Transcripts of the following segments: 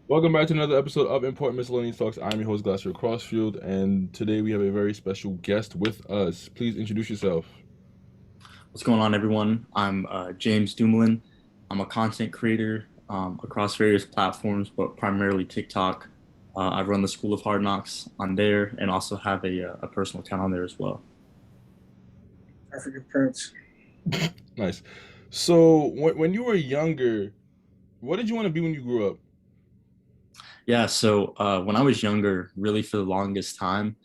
Welcome back to another episode of Important Miscellaneous Talks. I'm your host, Glacier Crossfield, and today we have a very special guest with us. Please introduce yourself. What's going on, everyone? I'm James Dumoulin. I'm a content creator across various platforms, but primarily TikTok. I run the School of Hard Knocks on there and also have a personal account on there as well. African Prince. Nice. So, when you were younger, what did you want to be when you grew up? Yeah, so when I was younger, really for the longest time,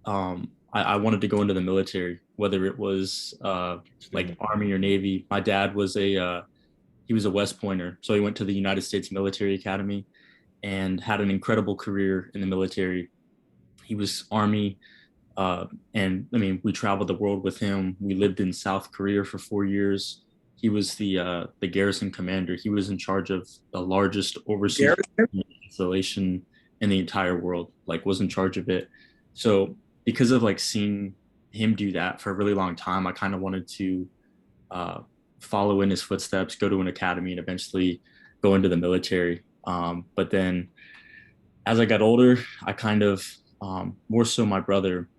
I wanted to go into the military, whether it was like Interesting. Army or Navy. My dad was he was a West Pointer, so he went to the United States Military Academy and had an incredible career in the military. He was Army, and I mean, we traveled the world with him. We lived in South Korea for 4 years. He was the garrison commander. He was in charge of the largest overseas Garrison? installation in the entire world. Like, was in charge of it. So, because of like seeing him do that for a really long time, I kind of wanted to uh, follow in his footsteps, go to an academy, and eventually go into the military. But then, as I got older, I kind of more so my brother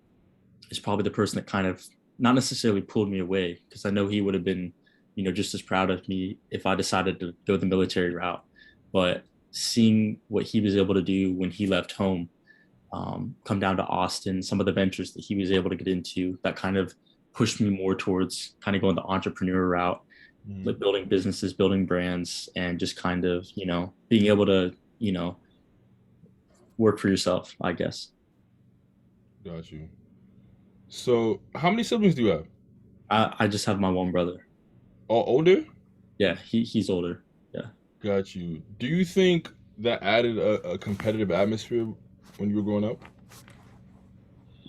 is probably the person that kind of not necessarily pulled me away because I know he would have been, just as proud of me if I decided to go the military route. But seeing what he was able to do when he left home, come down to Austin, some of the ventures that he was able to get into, that kind of pushed me more towards kind of going the entrepreneur route, Mm, like building businesses, building brands, and just kind of, being able to, work for yourself, I guess. got you. So, how many siblings do you have? I just have my one brother. All older? Yeah, he's older. Yeah. Got you. Do you think that added a competitive atmosphere when you were growing up?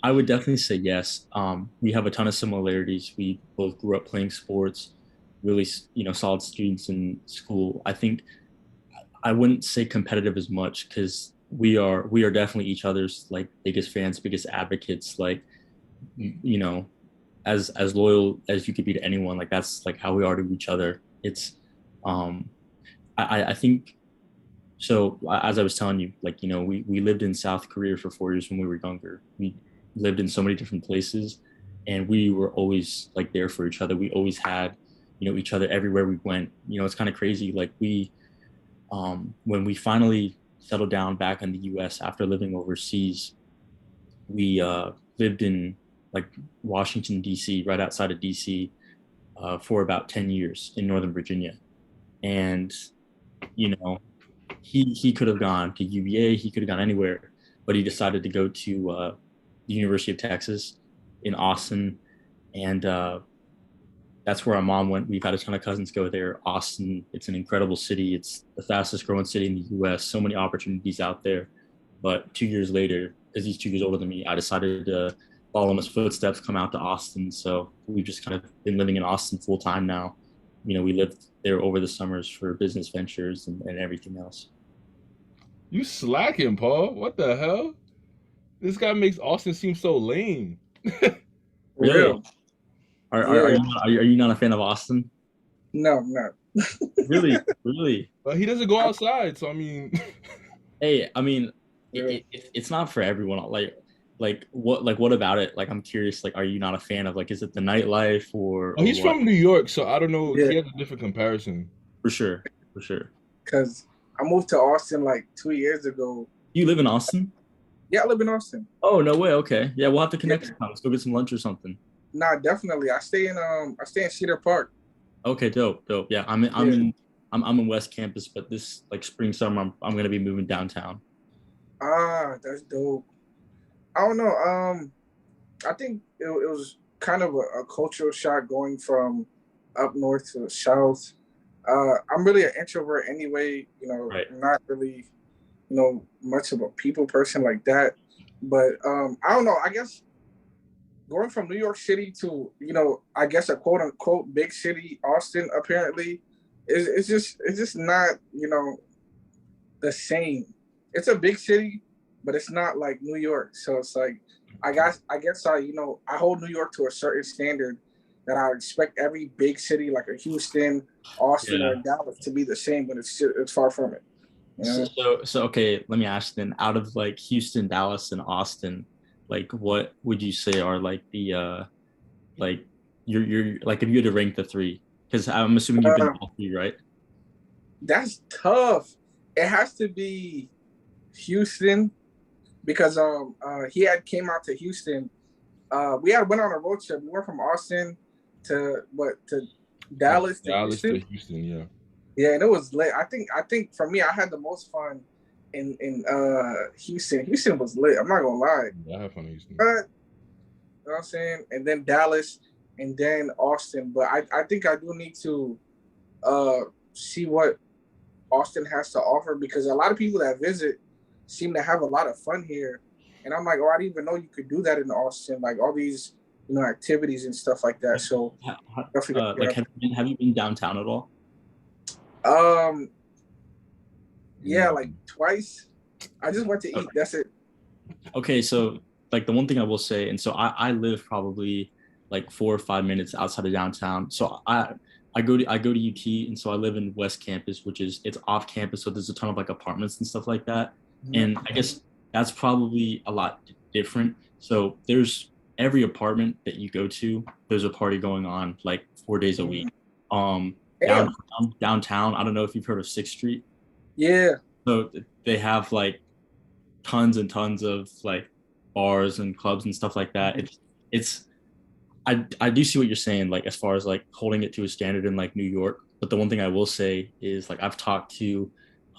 I would definitely say yes. We have a ton of similarities. We both grew up playing sports, really, solid students in school. I think I wouldn't say competitive as much because we are definitely each other's like biggest fans, biggest advocates. Like, you know, as loyal as you could be to anyone. Like that's like how we are to each other. It's, um, I think so. As I was telling you, like we lived in South Korea for 4 years when we were younger. We lived in so many different places, and we were always like there for each other. We always had, each other everywhere we went. It's kind of crazy. Like when we finally settled down back in the U.S. after living overseas, we lived in like Washington D.C., right outside of D.C., for about 10 years in Northern Virginia, and you know he could have gone to UVA, he could have gone anywhere, but he decided to go to the University of Texas in Austin, and that's where our mom went. We've had a ton of cousins go there. Austin, it's an incredible city. It's the fastest growing city in the U.S. So many opportunities out there. But 2 years later, because he's 2 years older than me, I decided to follow in his footsteps, come out to Austin. So we've just kind of been living in Austin full time now. We lived there over the summers for business ventures and everything else. You slacking, Paul. What the hell? This guy makes Austin seem so lame. For Really? real. Are Yeah. you not, are you not a fan of Austin? No, no. Really, really? But he doesn't go outside, so I mean, Hey, I mean, Yeah. it's not for everyone. Like what about it? Like I'm curious. Like, are you not a fan of like, is it the nightlife oh, or he's what? from New York, so I don't know. Yeah. He has a different comparison. For sure, for sure. Because I moved to Austin like 2 years ago. You live in Austin? Yeah, I live in Austin. Oh no way. Okay, yeah, we'll have to connect Yeah. sometime. Let's go get some lunch or something. Nah, definitely. I stay in Cedar Park. Okay, dope, dope. Yeah, I'm in, I'm Yeah. in I'm in West Campus, but this like spring summer, I'm gonna be moving downtown. Ah, that's dope. I don't know. I think it was kind of a cultural shock going from up north to the south. I'm really an introvert anyway, Right. not really, much of a people person like that. But I don't know. I guess going from New York City to, I guess a quote unquote big city, Austin, apparently, it's just not, the same. It's a big city, but it's not like New York. So it's like I guess I hold New York to a certain standard that I expect every big city like a Houston, Austin, or Yeah. Dallas to be the same, but it's far from it. Yeah. So okay, let me ask then. Out of like Houston, Dallas, and Austin, like what would you say are like the like you're like if you had to rank the three? Because I'm assuming you've been Uh, to all three, right? that's tough. It has to be Houston because he had came out to Houston. We had went on a road trip. We went from Austin to Yeah, Dallas to Dallas to Houston. Houston. Yeah. Yeah, and it was lit. I think for me, I had the most fun in Houston. Houston was lit. I'm not gonna lie. I have fun in Houston. But you know what I'm saying? And then Dallas and then Austin. But I think I do need to uh see what Austin has to offer because a lot of people that visit seem to have a lot of fun here. And I'm like, oh, I didn't even know you could do that in Austin, like all these, activities and stuff like that. So definitely Like yeah. have you been downtown at all? Um yeah, No. like twice. I just went to eat. That's it. Okay, so like the one thing I will say, and so I live probably like 4 or 5 minutes outside of downtown. So I go to UT, and so I live in West Campus, which is it's off campus, so there's a ton of like apartments and stuff like that. And I guess that's probably a lot different. So there's every apartment that you go to, there's a party going on like 4 days a week. Damn. Downtown, I don't know if you've heard of Sixth Street. Yeah. So they have like tons and tons of like bars and clubs and stuff like that. It's I do see what you're saying, like as far as like holding it to a standard in like New York. But the one thing I will say is like I've talked to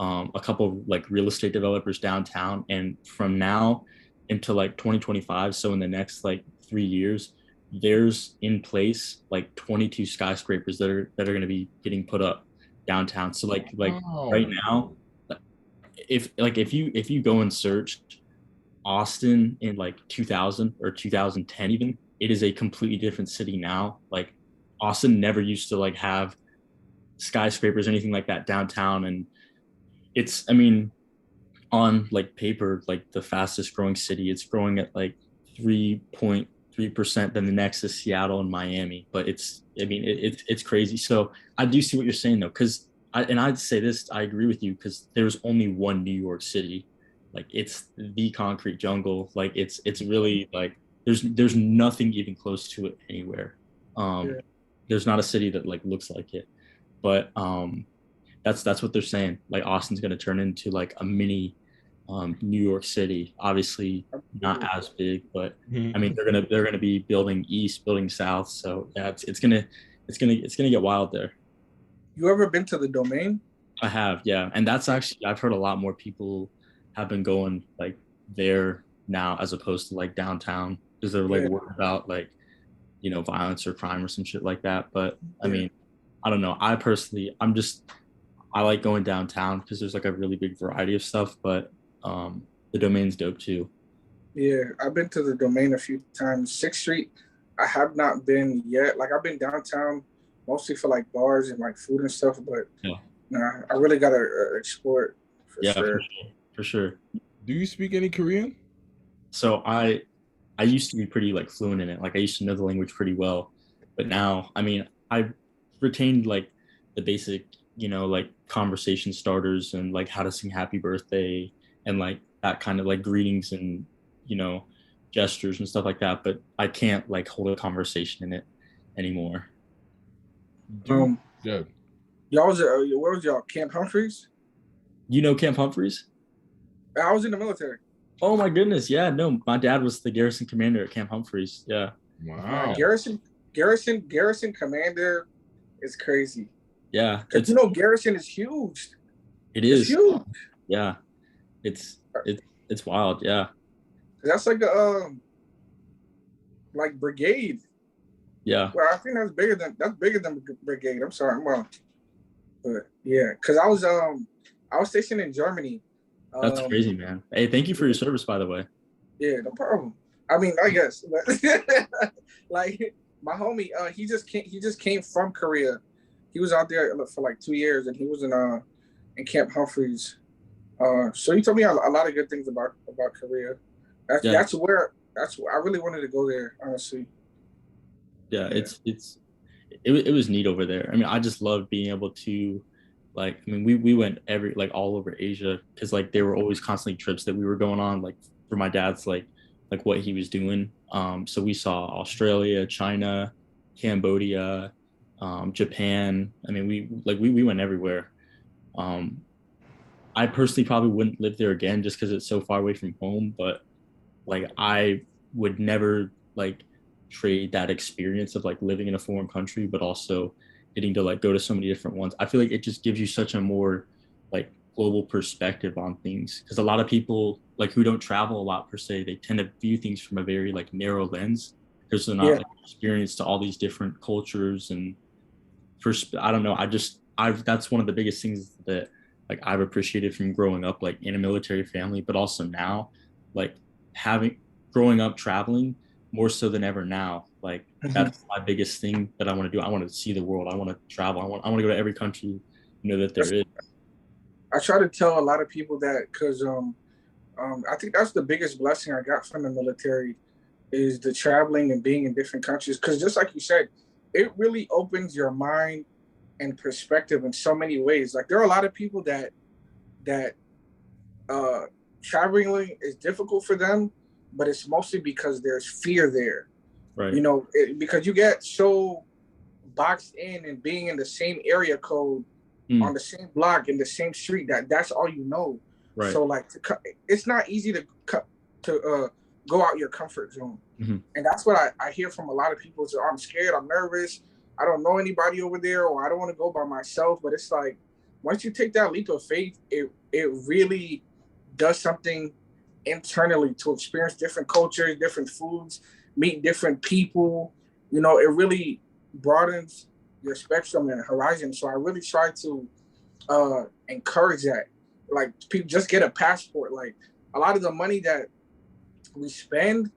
a couple of like real estate developers downtown, and from now into like 2025, so in the next like 3 years, there's in place like 22 skyscrapers that are going to be getting put up downtown. So like Wow. right now, if you go and search Austin in like 2000 or 2010 even, it is a completely different city now. Like Austin never used to like have skyscrapers or anything like that downtown, and it's I mean on like paper like the fastest growing city. It's growing at like 3.3%. Then the next is Seattle and Miami, but it's crazy. So I do see what you're saying though, because I'd say this, I agree with you because there's only one New York City. Like it's the concrete jungle. Like it's really like there's nothing even close to it anywhere. Yeah. There's not a city that like looks like it. But that's what they're saying. Like Austin's going to turn into like a mini New York City. Obviously not as big, but I mean they're gonna be building east, building south. So yeah, it's gonna get wild there. You ever been to the Domain? I have, yeah, and that's actually I've heard a lot more people have been going like there now as opposed to like downtown because they're like Yeah. worried about like violence or crime or some shit like that. But I Yeah. mean, I don't know. I personally, I like going downtown because there's like a really big variety of stuff. But the Domain's dope too. Yeah. I've been to the Domain a few times. Sixth Street, I have not been yet. Like I've been downtown mostly for like bars and like food and stuff, but Yeah, nah, I really gotta explore it for yeah, sure. for sure. Do you speak any Korean? So I used to be pretty like fluent in it. Like I used to know the language pretty well, but now I mean I retained like the basic like conversation starters and like how to sing happy birthday and like that kind of like greetings and you know gestures and stuff like that. But I can't like hold a conversation in it anymore. Do you? Um, Yeah. y'all was where was y'all? Camp Humphreys? You know Camp Humphreys? I was in the military. Oh my goodness, yeah. No, my dad was the garrison commander at Camp Humphreys. Yeah, Wow. Garrison commander is crazy. yeah. Cause Garrison is huge. It It's is. huge. Yeah, it's wild. Yeah, That's like a like brigade. yeah. Well, I think that's bigger than brigade. I'm sorry, I'm wrong. But yeah, cause I was stationed in Germany. That's Um, crazy, man. Hey, thank you for your service, by the way. yeah, no problem. I mean, I guess, but like my homie, he just came from Korea. He was out there for like 2 years, and he was in Camp Humphreys. So he told me a lot of good things about Korea. Yeah, That's where I really wanted to go there, honestly. yeah. Yeah. It was neat over there. I mean, I just loved being able to Like, I mean, we went all over Asia because like there were always constantly trips that we were going on, like for my dad's like what he was doing. So we saw Australia, China, Cambodia, Japan. I mean, we went everywhere. Um, I personally probably wouldn't live there again just because it's so far away from home, but like I would never like trade that experience of like living in a foreign country, but also getting to like go to so many different ones. I feel like it just gives you such a more like global perspective on things because a lot of people like who don't travel a lot per se, they tend to view things from a very like narrow lens because they're not Yeah. like experienced to all these different cultures and first I don't know, I've that's one of the biggest things that like I've appreciated from growing up like in a military family, but also now like having growing up traveling more so than ever now. Like Mhm. that's my biggest thing that I want to do. I want to see the world. I want to travel. I want to go to every country that there That's, is. I try to tell a lot of people that because I think that's the biggest blessing I got from the military is the traveling and being in different countries. Because just like you said, it really opens your mind and perspective in so many ways. Like there are a lot of people that uh, traveling is difficult for them, but it's mostly because there's fear there. Right. Because you get so boxed in and being in the same area code on Mm, the same block in the same street that's all you know. right. So like it's not easy to go out your comfort zone, Mhm. and that's what I hear from a lot of people. So I'm scared, I'm nervous, I don't know anybody over there, or I don't want to go by myself. But it's like once you take that leap of faith, it really does something internally to experience different cultures, different foods, meet different people. It really broadens your spectrum and horizon. So I really try to encourage that. Like people just get a passport. Like a lot of the money that we spend,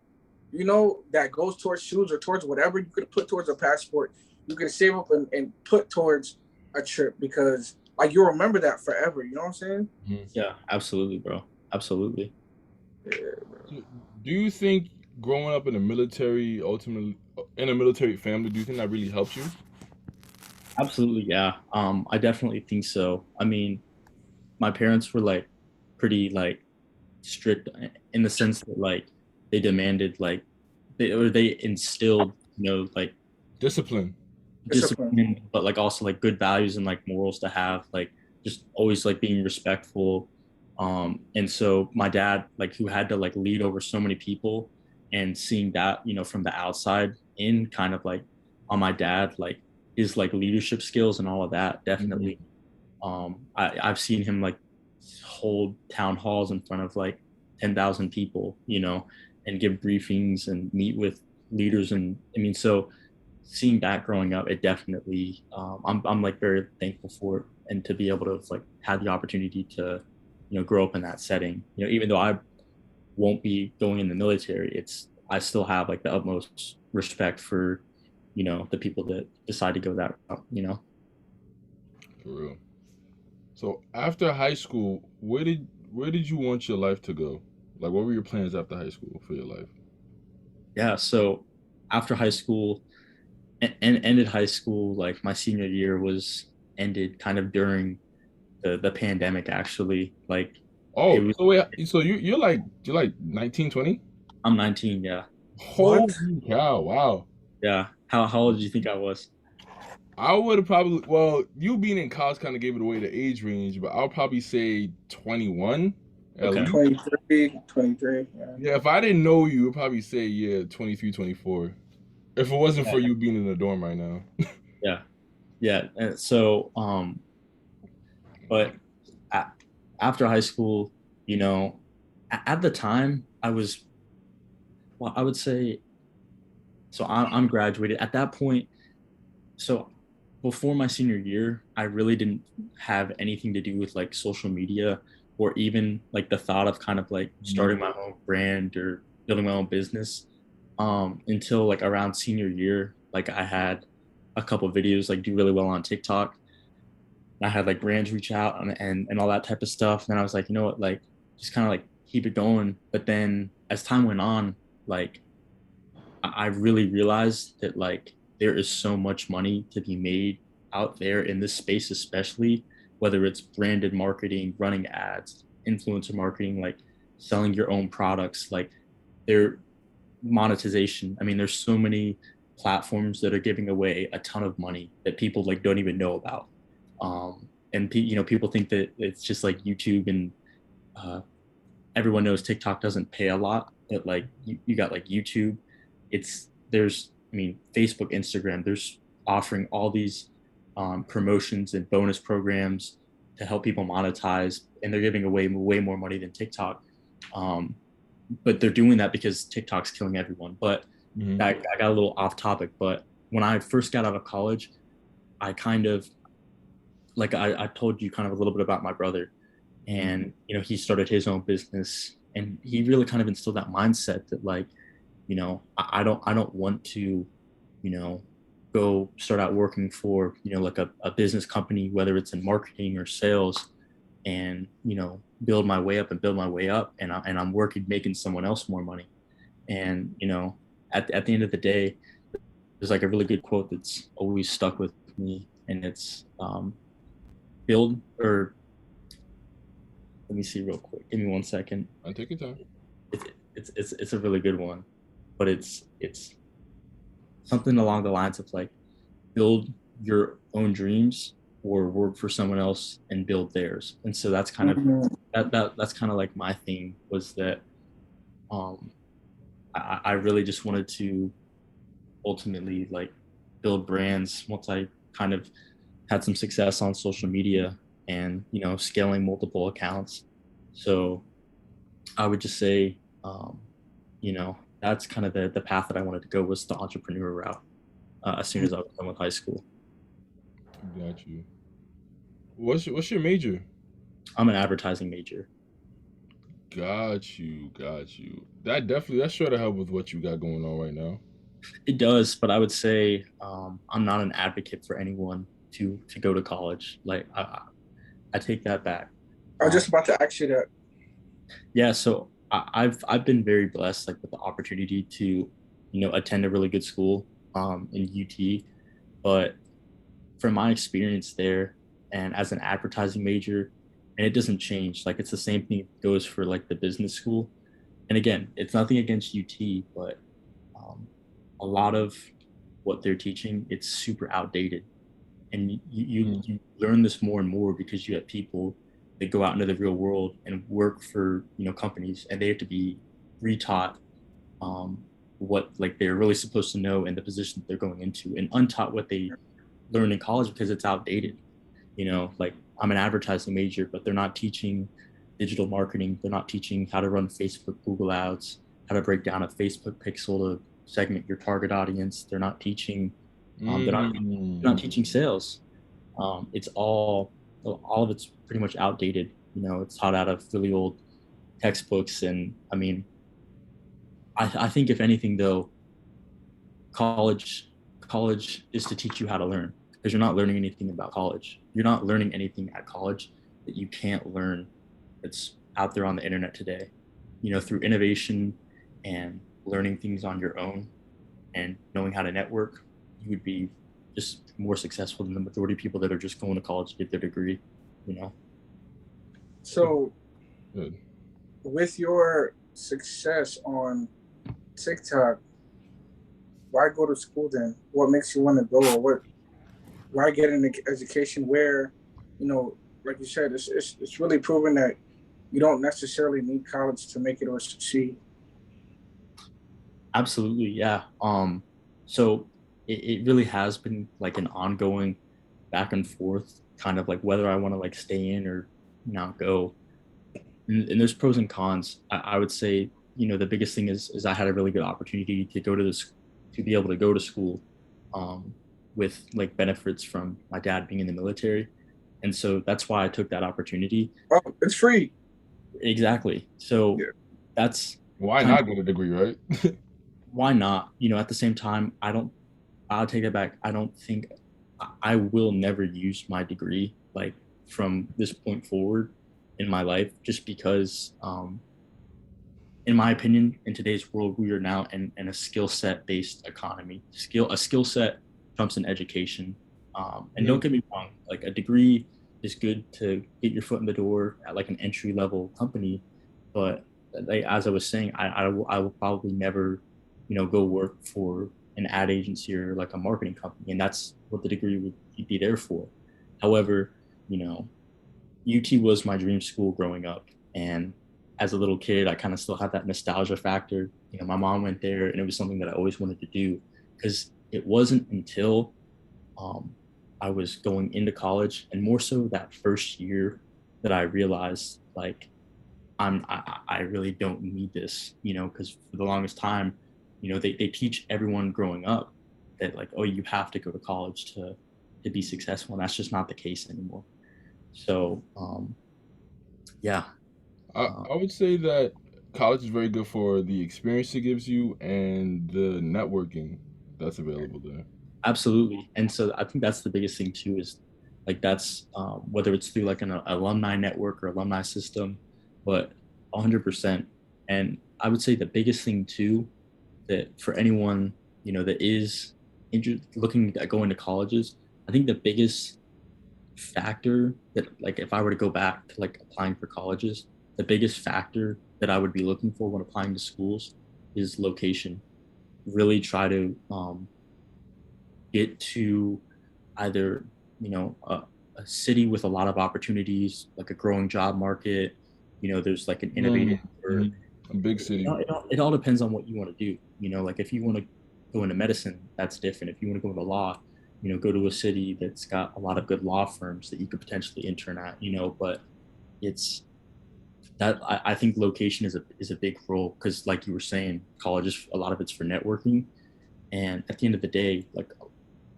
that goes towards shoes or towards whatever you could put towards a passport, you can save up and put towards a trip because like you'll remember that forever. You know what I'm saying? Mhm. Yeah, absolutely, bro. Absolutely. Yeah. So, do you think growing up in a military, ultimately in a military family, do you think that really helps you? Absolutely, yeah. I definitely think so. I mean, my parents were like pretty like strict in the sense that like they demanded like they instilled like Discipline. Discipline. discipline but like also like good values and like morals to have like just always like being respectful. And so my dad like who had to like lead over so many people and seeing that from the outside in kind of like on my dad like his like leadership skills and all of that definitely. Mhm. I've seen him like hold town halls in front of like 10,000 people, and give briefings and meet with leaders. And I mean, so seeing that growing up, it definitely, I'm like very thankful for it and to be able to like have the opportunity to, grow up in that setting. Even though I won't be going in the military, I still have like the utmost respect for, the people that decide to go that route. For real. So after high school, where did you want your life to go? Like, what were your plans after high school for your life? Yeah. So after high school, and ended high school like my senior year was ended kind of during the pandemic actually like it Oh, was so wait, so you're like 19, 20? I'm 19. Yeah. What? Holy cow! Wow. Yeah. How old did you think I was? I would have probably, well, you being in college kind of gave it away the age range, but I'll probably say 21 at Okay. least. 23. Yeah. Yeah, if I didn't know you, I'd probably say, yeah, 23, 24. If it wasn't Yeah. for you being in the dorm right now. Yeah. Yeah. And so but a- after high school, you know at the time I was, well, I would say, so I'm graduated at that point. So before my senior year, I really didn't have anything to do with like social media or even like the thought of kind of like starting my own brand or building my own business until like around senior year. Like I had a couple of videos like do really well on TikTok. I had like brands reach out and all that type of stuff. And then I was like, you know what, like just kind of like keep it going. But then as time went on, like I really realized that like there is so much money to be made out there in this space, especially whether it's branded marketing, running ads, influencer marketing, like selling your own products, like their monetization. I mean, there's so many platforms that are giving away a ton of money that people like don't even know about. And people think that it's just like YouTube and uh, everyone knows TikTok doesn't pay a lot, but like you got like YouTube. There's I mean Facebook, Instagram. There's offering all these promotions and bonus programs to help people monetize, and they're giving away way more money than TikTok. Um, but they're doing that because TikTok's killing everyone. But Mm-hmm. I got a little off topic. But when I first got out of college, I kind of like I told you kind of a little bit about my brother, and he started his own business, and he really kind of instilled that mindset that like I don't want to go start out working for like a business company, whether it's in marketing or sales, and build my way up and build my way up, and I'm working making someone else more money. And at the end of the day, there's like a really good quote that's always stuck with me, and it's build or let me see real quick. Give me 1 second. I'll take your time. It's a really good one, but it's something along the lines of like build your own dreams or work for someone else and build theirs. And so that's kind of that's kind of like my thing was that um I really just wanted to ultimately like build brands once I kind of had some success on social media and scaling multiple accounts. So I would just say that's kind of the path that I wanted to go was the entrepreneur route as soon as I was done with high school. Got you. What's your major? I'm an advertising major. Got you. Got you. That's sure to help with what you got going on right now. It does, but I would say I'm not an advocate for anyone to go to college. Like I take that back. I was just about to ask you that. Yeah, so I've been very blessed like with the opportunity to attend a really good school in UT, but from my experience there and as an advertising major, and it doesn't change. Like it's the same thing goes for like the business school. And again, it's nothing against UT, but um, a lot of what they're teaching it's super outdated, and you learn this more and more because you have people that go out into the real world and work for companies, and they have to be retaught um, what like they're really supposed to know in the position that they're going into, and untaught what they learn in college because it's outdated. Like I'm an advertising major, but they're not teaching digital marketing. They're not teaching how to run Facebook, Google ads, how to break down a Facebook pixel to segment your target audience. They're not teaching. They're not teaching sales. It's all of it's pretty much outdated. It's taught out of really old textbooks, and I mean, I think if anything though, college is to teach you how to learn because you're not learning anything about college. You're not learning anything at college that you can't learn that's out there on the internet today. Through innovation and learning things on your own and knowing how to network, you would be just more successful than the majority of people that are just going to college to get their degree. So, Good. with your success on TikTok, why go to school then? What makes you want to go, or why get an education where, like you said, it's really proven that you don't necessarily need college to make it or succeed. Absolutely, yeah. So it really has been like an ongoing back and forth, kind of like whether I want to like stay in or not go. And there's pros and cons. I would say, the biggest thing is I had a really good opportunity to go to this to be able to go to school with like benefits from my dad being in the military. And so that's why I took that opportunity. Oh, it's free. Exactly. So Yeah. that's Why kind not of get a degree, right? why not? At the same time, I'll take it back. I don't think I will never use my degree like from this point forward in my life, just because, in my opinion, in today's world, we are now in a skill set based economy. A skill set trumps an education. And don't get me wrong, like a degree is good to get your foot in the door at like an entry level company. But like, as I was saying, I will probably never, go work for an ad agency or like a marketing company. And that's what the degree would be there for. However, you know, UT was my dream school growing up. And as a little kid, I kind of still have that nostalgia factor. My mom went there and it was something that I always wanted to do because it wasn't until um, I was going into college and more so that first year that I realized like I really don't need this, because for the longest time, they teach everyone growing up that like, oh, you have to go to college to be successful. And that's just not the case anymore. So yeah. Uh, I would say that college is very good for the experience it gives you and the networking that's available there. Absolutely. And so I think that's the biggest thing too is like that's whether it's through like an alumni network or alumni system, but 100%. And I would say the biggest thing too that for anyone that is looking at going to colleges, I think the biggest factor that like if I were to go back to like applying for colleges, the biggest factor that I would be looking for when applying to schools is location. Really try to get to either a city with a lot of opportunities, like a growing job market. There's like an innovative Mm-hmm. or A big city. it all depends on what you want to do. Like if you want to go into medicine, that's different. If you want to go into law, go to a city that's got a lot of good law firms that you could potentially intern at. But it's that I think location is a big role because, like you were saying, colleges a lot of it's for networking, and at the end of the day, like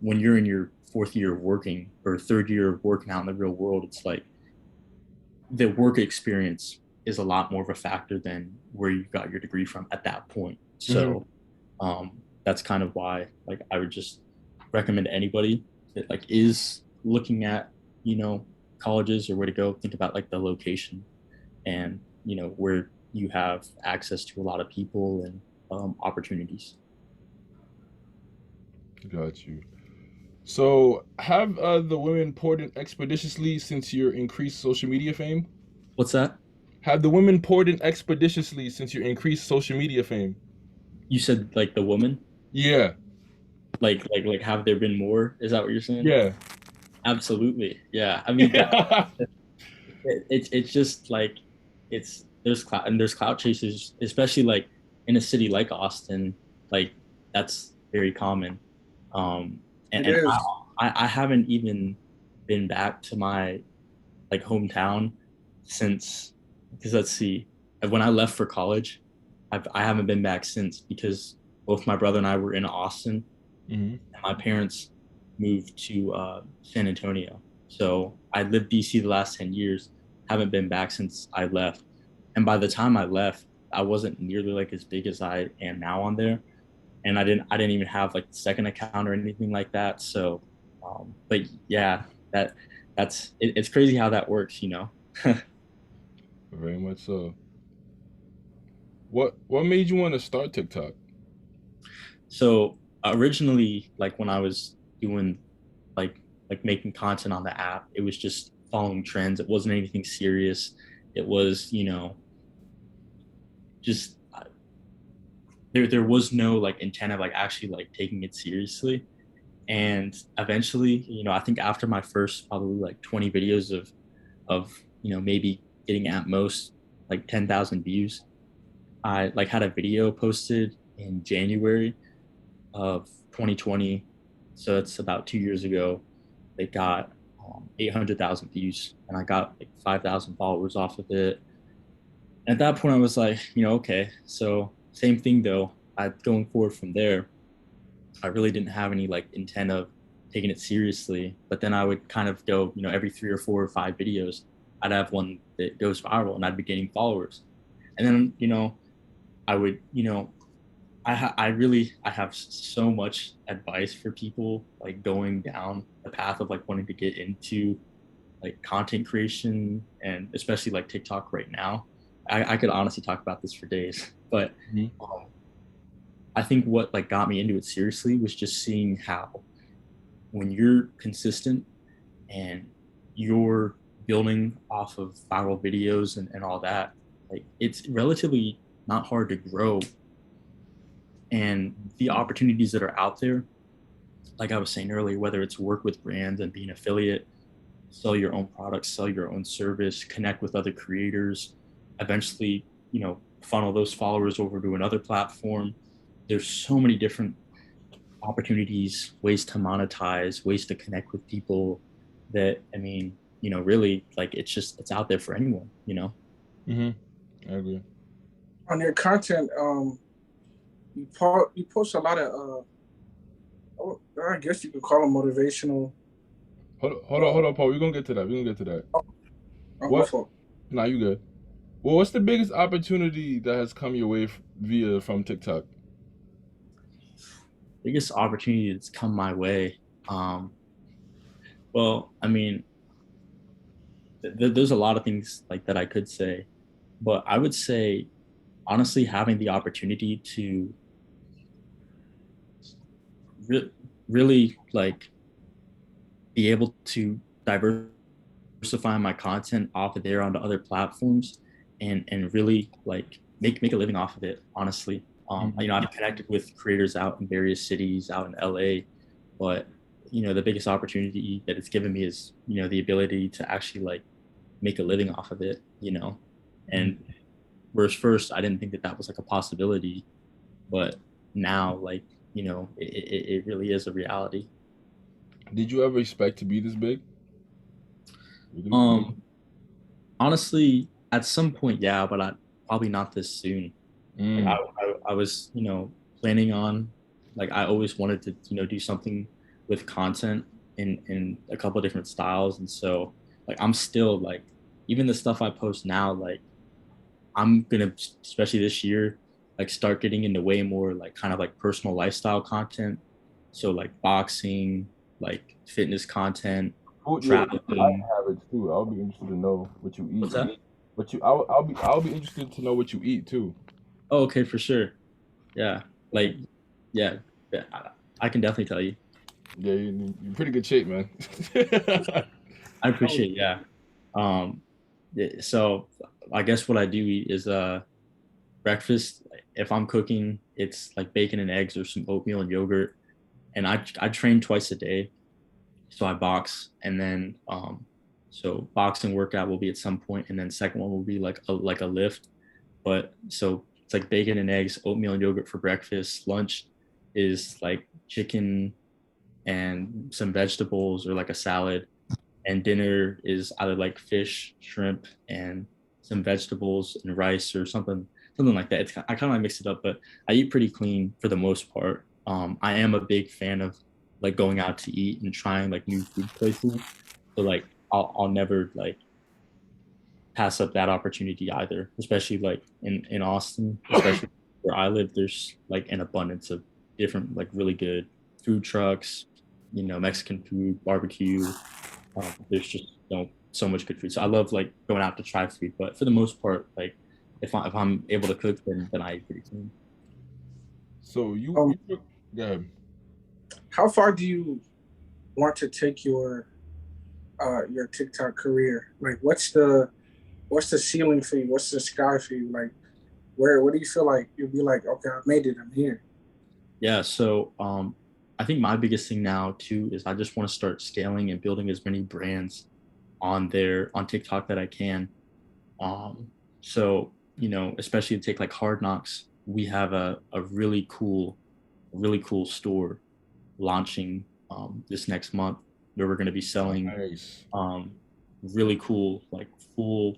when you're in your fourth year of working or third year of working out in the real world, it's like the work experience is a lot more of a factor than where you got your degree from at that point. Mm-hmm. So that's kind of why like I would just recommend anybody that like is looking at colleges or where to go, think about like the location and where you have access to a lot of people and opportunities. Got you. So, have the women poured in expeditiously since your increased social media fame? What's that? Have the women poured in expeditiously since your increased social media fame? You said like the woman, Yeah. like have there been more? Is that what you're saying? Yeah. Absolutely. Yeah. I mean that it's just like it's there's cloud and there's cloud chasers, especially like in a city like Austin, like that's very common. Um and, It and is. I haven't even been back to my like hometown since because let's see, when I left for college, I haven't been back since because both my brother and I were in Austin Hmm. and my parents moved to San Antonio. So I lived DC the last 10 years, haven't been back since I left. And by the time I left, I wasn't nearly like as big as I am now on there. And I didn't even have like the second account or anything like that. So but yeah, it's crazy how that works. Very much so. What made you want to start TikTok? So originally, like when I was doing like making content on the app, it was just following trends. It wasn't anything serious. It was, just there was no like intent of like actually like taking it seriously. And eventually, I think after my first probably like 20 videos of maybe getting at most like 10,000 views, I like had a video posted in January of 2020. So it's about 2 years ago. They got 800,000 views and I got like 5,000 followers off of it. And at that point, I was like, okay, so same thing though. Going forward from there, I really didn't have any like intent of taking it seriously. But then I would kind of go, every 3 or 4 or 5 videos, I'd have one that goes viral and I'd be getting followers. And then, I would, I have so much advice for people like going down the path of like wanting to get into like content creation and especially like TikTok right now. I could honestly talk about this for days, but Hmm. um, I think what like got me into it seriously was just seeing how when you're consistent and you're building off of viral videos and all that, like it's relatively not hard to grow. And the opportunities that are out there, like I was saying earlier, whether it's work with brands and being affiliate, sell your own products, sell your own service, connect with other creators, eventually, funnel those followers over to another platform. There's so many different opportunities, ways to monetize, ways to connect with people that, I mean, really, like it's out there for anyone. I agree. On your content, you post a lot of I guess you could call them motivational. Hold on, Paul. We're gonna get to that. We're gonna get to that. My What? fault. Nah, you good. Well, what's the biggest opportunity that has come your way from TikTok? Biggest opportunity that's come my way. Well, I mean, there's a lot of things like that I could say, but I would say honestly having the opportunity to really like be able to diversify my content off of there onto other platforms and really like make a living off of it, honestly. I've connected with creators out in various cities out in LA, but the biggest opportunity that it's given me is the ability to actually like make a living off of it. And whereas first I didn't think that that was like a possibility, but now like it really is a reality. Did you ever expect to be this big? um Honestly, at some point, yeah, but probably not this soon. Like I was, planning on, like I always wanted to, do something with content in a couple of different styles, and so like I'm still like, even the stuff I post now, like I'm gonna, especially this year, like start getting into way more like kind of like personal lifestyle content. So like boxing, like fitness content, Food, your traveling. habits too. I'll be interested to know what you What's eat. that? I'll be interested to know what you eat too. Oh, okay, for sure. Yeah, like yeah, yeah, I can definitely tell you. Yeah, you're in pretty good shape, man. I appreciate, yeah. Um, so I guess what I do eat is breakfast. If I'm cooking, it's like bacon and eggs or some oatmeal and yogurt. And I train twice a day, so I box, and then so boxing workout will be at some point, and then second one will be like a lift. But so it's like bacon and eggs, oatmeal and yogurt for breakfast. Lunch is like chicken and some vegetables or like a salad, and dinner is either like fish, shrimp, and some vegetables and rice or something like that. I kind of like mix it up, but I eat pretty clean for the most part. I am a big fan of like going out to eat and trying like new food places. So like I'll never like pass up that opportunity either, especially like in Austin, especially where I live. There's like an abundance of different like really good food trucks, Mexican food, barbecue. There's just so much good food. So I love like going out to try food, but for the most part, like if I'm able to cook, then I eat pretty clean. So Um, go ahead. how far do you want to take your TikTok career? Like, what's the ceiling for you? What's the sky for you? Like, where do you feel like you'll be like, okay, I made it, I'm here. Yeah, so I think my biggest thing now too is I just want to start scaling and building as many brands on TikTok that I can. Um, so especially to take like Hard Knocks, we have a really cool store launching this next month where we're going to be selling Nice. um, really cool like full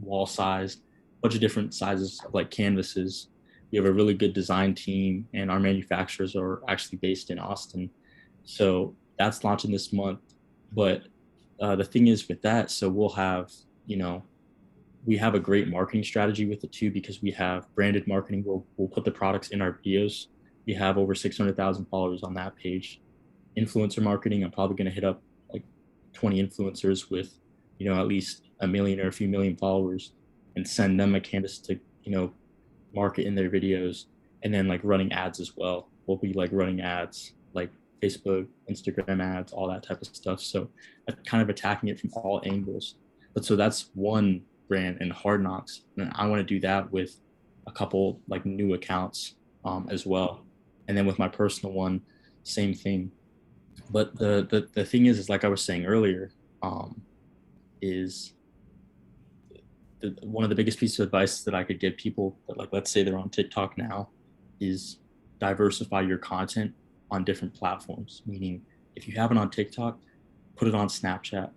wall sized bunch of different sizes of like canvases. We have a really good design team, and our manufacturers are actually based in Austin. So that's launching this month. But the thing is with that, so you know, we have a great marketing strategy with it too, because we have branded marketing. We'll put the products in our videos. We have over 600,000 followers on that page. Influencer marketing, I'm probably going to hit up like 20 influencers with, at least a million or a few million followers, and send them a canvas to, market in their videos. And then like running ads as well. We'll be like running ads like Facebook, Instagram ads, all that type of stuff. So kind of attacking it from all angles. But so that's one brand in Hard Knocks, and I want to do that with a couple like new accounts as well. And then with my personal one, same thing. But the thing is like I was saying earlier, is one of the biggest pieces of advice that I could give people that, like, let's say they're on TikTok now, is diversify your content on different platforms. Meaning, if you have it on TikTok, put it on Snapchat.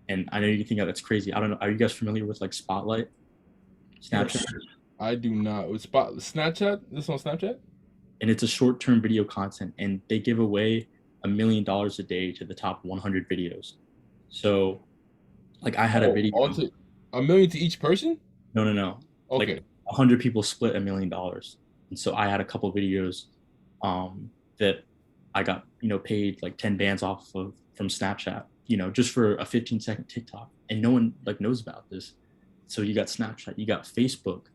And I know you think that's crazy. I don't know. Are you guys familiar with like Spotlight? Snapchat? I do not. With Snapchat? This on Snapchat? And it's a short-term video content, and they give away $1 million a day to the top 100 videos. So, like, I had a video. Also, $1 million to each person? No. Okay. Like 100 people split $1 million, and so I had a couple videos that I got paid like 10 bands off of from Snapchat, just for a 15-second TikTok, and no one like knows about this. So you got Snapchat, you got Facebook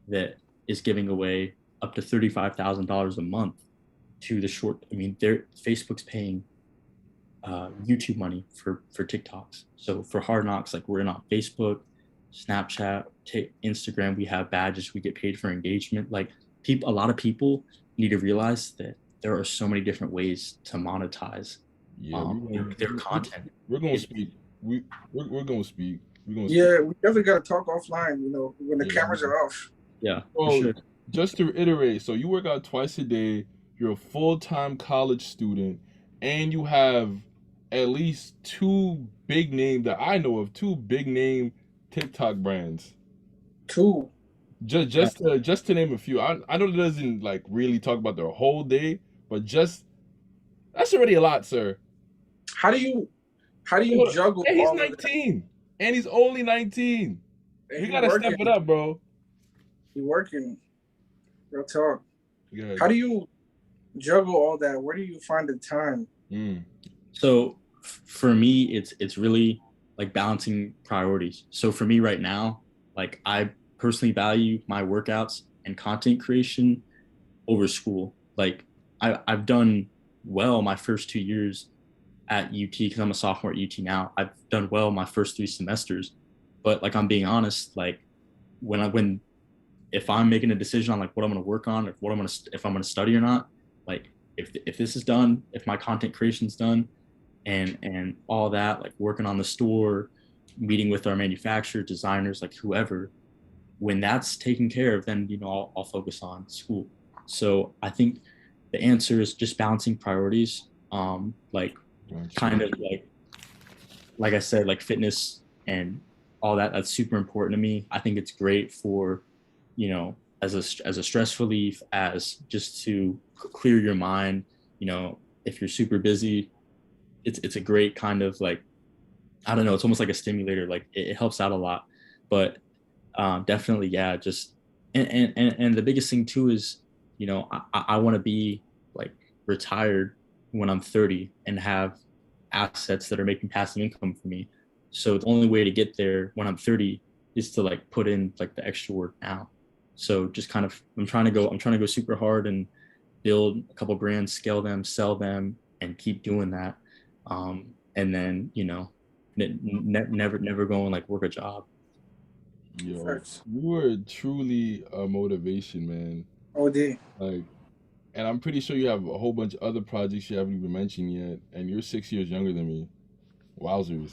that is giving away up to $35,000 a month to the short. I mean, Facebook's paying YouTube money for TikToks. So for Hard Knocks, like, we're in on Facebook, Snapchat, Instagram. We have badges. We get paid for engagement. Like, a lot of people need to realize that there are so many different ways to monetize their content. We're gonna speak. We're gonna speak. Yeah, we definitely gotta talk offline. When the cameras are off. Yeah, for sure. Just to reiterate, so you work out twice a day. You're a full-time college student, and you have at least two big name that I know of. Two big name TikTok brands. Two. Just to name a few. I know it doesn't like really talk about their whole day, but that's already a lot, sir. How do you juggle? And he's 19, and he's only 19. You gotta step it up, bro. He's working. Real talk. Yeah. How do you juggle all that? Where do you find the time? So for me, it's really like balancing priorities. So for me right now, like, I personally value my workouts and content creation over school. Like, I've done well my first 2 years at UT because I'm a sophomore at UT now. I've done well my first 3 semesters, but like, I'm being honest, like, if I'm making a decision on like what I'm going to work on, if I'm going to study or not, like, if this is done, if my content creation's done, and all that, like working on the store, meeting with our manufacturer, designers, like whoever, when that's taken care of, then I'll focus on school. So I think the answer is just balancing priorities. Like, kind of like I said, like fitness and all that, that's super important to me. I think it's great for, as a stress relief, as just to clear your mind. If you're super busy, it's a great kind of like, I don't know, it's almost like a stimulator. Like, it helps out a lot. But definitely, yeah, just and the biggest thing too is, I want to be like retired when I'm 30 and have assets that are making passive income for me. So the only way to get there when I'm 30 is to like put in like the extra work now. So just kind of, I'm trying to go super hard and build a couple brands, scale them, sell them, and keep doing that. And then, never go and like work a job. Yo, you are truly a motivation, man. OD. Like, and I'm pretty sure you have a whole bunch of other projects you haven't even mentioned yet, and you're 6 years younger than me. Wowzers.